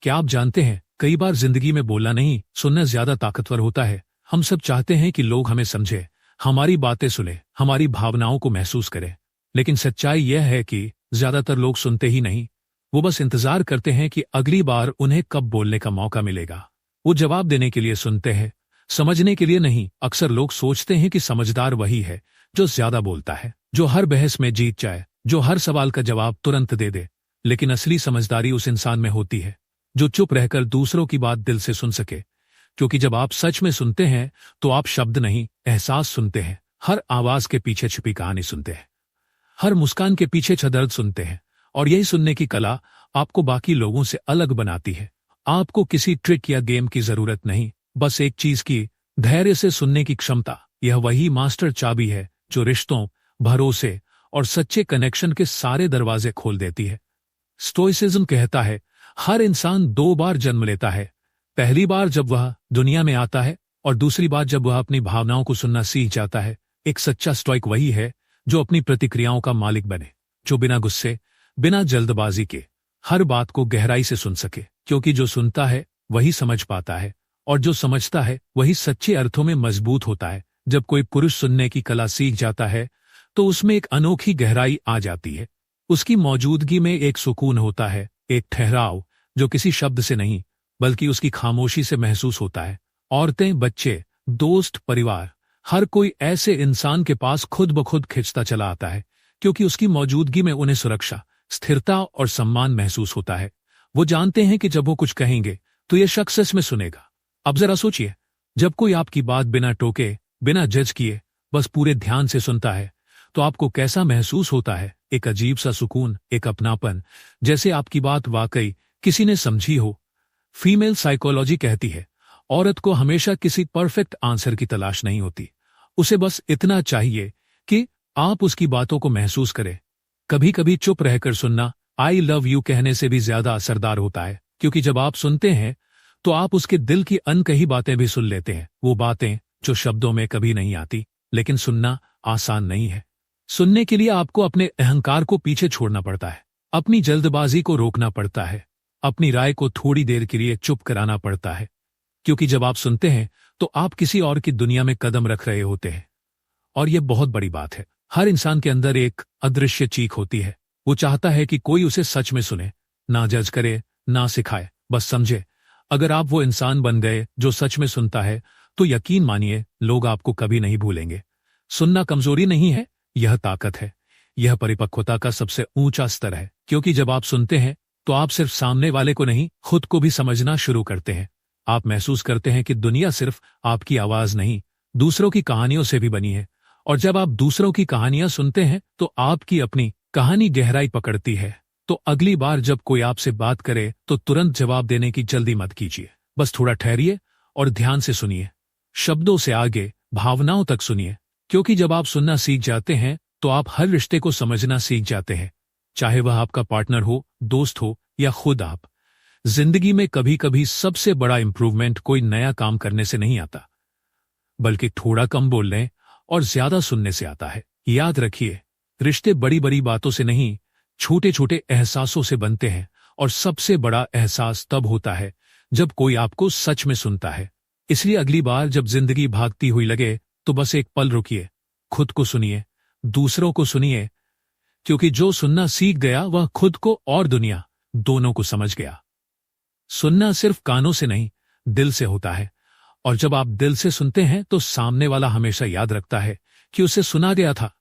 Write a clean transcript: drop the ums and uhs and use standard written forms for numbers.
क्या आप जानते हैं, कई बार जिंदगी में बोलना नहीं, सुनना ज्यादा ताकतवर होता है। हम सब चाहते हैं कि लोग हमें समझे, हमारी बातें सुने, हमारी भावनाओं को महसूस करें। लेकिन सच्चाई यह है कि ज्यादातर लोग सुनते ही नहीं। वो बस इंतजार करते हैं कि अगली बार उन्हें कब बोलने का मौका मिलेगा। वो जवाब देने के लिए सुनते हैं, समझने के लिए नहीं। अक्सर लोग सोचते हैं कि समझदार वही है जो ज्यादा बोलता है, जो हर बहस में जीत जाए, जो हर सवाल का जवाब तुरंत दे दे। लेकिन असली समझदारी उस इंसान में होती है जो चुप रहकर दूसरों की बात दिल से सुन सके। क्योंकि जब आप सच में सुनते हैं तो आप शब्द नहीं, एहसास सुनते हैं। हर आवाज के पीछे छिपी कहानी सुनते हैं, हर मुस्कान के पीछे दर्द सुनते हैं। और यही सुनने की कला आपको बाकी लोगों से अलग बनाती है। आपको किसी ट्रिक या गेम की जरूरत नहीं, बस एक चीज की, धैर्य से सुनने की क्षमता। यह वही मास्टर चाबी है जो रिश्तों, भरोसे और सच्चे कनेक्शन के सारे दरवाजे खोल देती है। स्टोइसिज्म कहता है, हर इंसान 2 बार जन्म लेता है। पहली बार जब वह दुनिया में आता है और दूसरी बार जब वह अपनी भावनाओं को सुनना सीख जाता है। एक सच्चा स्टोइक वही है जो अपनी प्रतिक्रियाओं का मालिक बने, जो बिना गुस्से, बिना जल्दबाजी के हर बात को गहराई से सुन सके। क्योंकि जो सुनता है वही समझ पाता है, और जो समझता है वही सच्चे अर्थों में मजबूत होता है। जब कोई पुरुष सुनने की कला सीख जाता है तो उसमें एक अनोखी गहराई आ जाती है। उसकी मौजूदगी में एक सुकून होता है, एक ठहराव जो किसी शब्द से नहीं बल्कि उसकी खामोशी से महसूस होता है। औरतें, बच्चे, दोस्त, परिवार, हर कोई ऐसे इंसान के पास खुद ब खुद खिंचता चला आता है क्योंकि उसकी मौजूदगी में उन्हें सुरक्षा, स्थिरता और सम्मान महसूस होता है। वो जानते हैं कि जब वो कुछ कहेंगे तो ये शख्स सच में सुनेगा। अब जरा सोचिए, जब कोई आपकी बात बिना टोके, बिना जज किए, बस पूरे ध्यान से सुनता है तो आपको कैसा महसूस होता है? एक अजीब सा सुकून, एक अपनापन, जैसे आपकी बात वाकई किसी ने समझी हो। फीमेल साइकोलॉजी कहती है, औरत को हमेशा किसी परफेक्ट आंसर की तलाश नहीं होती। उसे बस इतना चाहिए कि आप उसकी बातों को महसूस करें। कभी कभी चुप रहकर सुनना आई लव यू कहने से भी ज्यादा असरदार होता है, क्योंकि जब आप सुनते हैं तो आप उसके दिल की अनकही बातें भी सुन लेते हैं। वो बातें जो शब्दों में कभी नहीं आती। लेकिन सुनना आसान नहीं है। सुनने के लिए आपको अपने अहंकार को पीछे छोड़ना पड़ता है, अपनी जल्दबाजी को रोकना पड़ता है, अपनी राय को थोड़ी देर के लिए चुप कराना पड़ता है। क्योंकि जब आप सुनते हैं तो आप किसी और की दुनिया में कदम रख रहे होते हैं। और यह बहुत बड़ी बात है। हर इंसान के अंदर एक अदृश्य चीख होती है। वो चाहता है कि कोई उसे सच में सुने, ना जज करे, ना सिखाए, बस समझे। अगर आप वो इंसान बन गए जो सच में सुनता है तो यकीन मानिए, लोग आपको कभी नहीं भूलेंगे। सुनना कमजोरी नहीं है, यह ताकत है। यह परिपक्वता का सबसे ऊंचा स्तर है। क्योंकि जब आप सुनते हैं तो आप सिर्फ सामने वाले को नहीं, खुद को भी समझना शुरू करते हैं। आप महसूस करते हैं कि दुनिया सिर्फ आपकी आवाज नहीं, दूसरों की कहानियों से भी बनी है। और जब आप दूसरों की कहानियां सुनते हैं तो आपकी अपनी कहानी गहराई पकड़ती है। तो अगली बार जब कोई आपसे बात करे तो तुरंत जवाब देने की जल्दी मत कीजिए। बस थोड़ा ठहरिए और ध्यान से सुनिए। शब्दों से आगे भावनाओं तक सुनिए। क्योंकि जब आप सुनना सीख जाते हैं तो आप हर रिश्ते को समझना सीख जाते हैं, चाहे वह आपका पार्टनर हो, दोस्त हो या खुद आप। जिंदगी में कभी कभी सबसे बड़ा इंप्रूवमेंट कोई नया काम करने से नहीं आता, बल्कि थोड़ा कम बोलने और ज्यादा सुनने से आता है। याद रखिए, रिश्ते बड़ी बड़ी बातों से नहीं, छोटे छोटे एहसासों से बनते हैं। और सबसे बड़ा एहसास तब होता है जब कोई आपको सच में सुनता है। इसलिए अगली बार जब जिंदगी भागती हुई लगे तो बस एक पल रुकिए, खुद को सुनिए, दूसरों को सुनिए। क्योंकि जो सुनना सीख गया वह खुद को और दुनिया दोनों को समझ गया। सुनना सिर्फ कानों से नहीं, दिल से होता है। और जब आप दिल से सुनते हैं तो सामने वाला हमेशा याद रखता है कि उसे सुना गया था।